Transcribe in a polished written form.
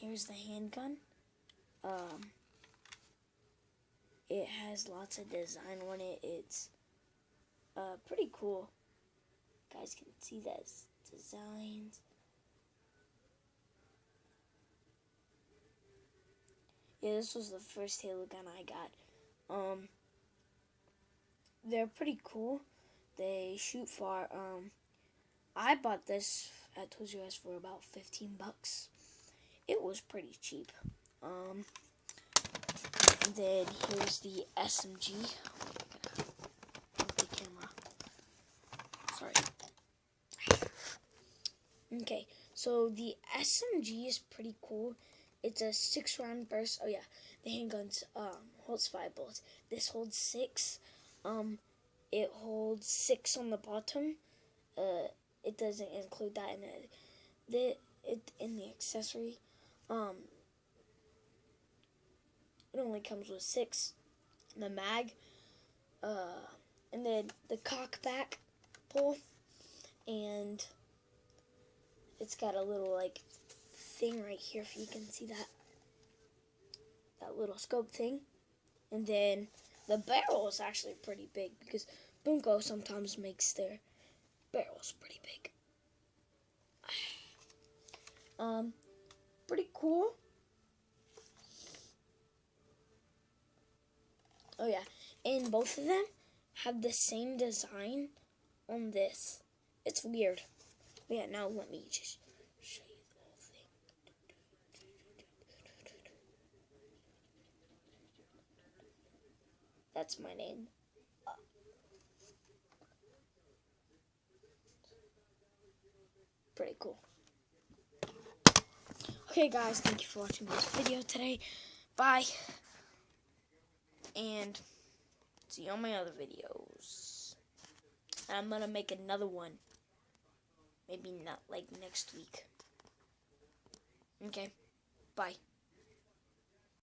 Here's the handgun. It has lots of design on it. It's pretty cool. You guys can see that designs. Yeah, this was the first Halo gun I got. They're pretty cool. They shoot far. I bought this at Toys R Us for about $15. It was pretty cheap. And then here's the SMG. The camera. Sorry. Okay, so the SMG is pretty cool. It's a 6-round burst. Oh yeah, the handguns holds 5 bullets. This holds 6. It holds 6 on the bottom. It doesn't include that in the accessory. It only comes with 6. The mag, and then the cock back pull, and it's got a little like thing right here, if you can see that little scope thing. And then the barrel is actually pretty big because Bunko sometimes makes their barrels pretty big. Pretty cool. Oh yeah, and both of them have the same design on this. It's weird. But yeah, now let me just show you the whole thing. That's my name. Pretty cool. Okay guys, thank you for watching this video today. Bye. And see you on my other videos. I'm gonna make another one. Maybe not like next week. Okay, bye.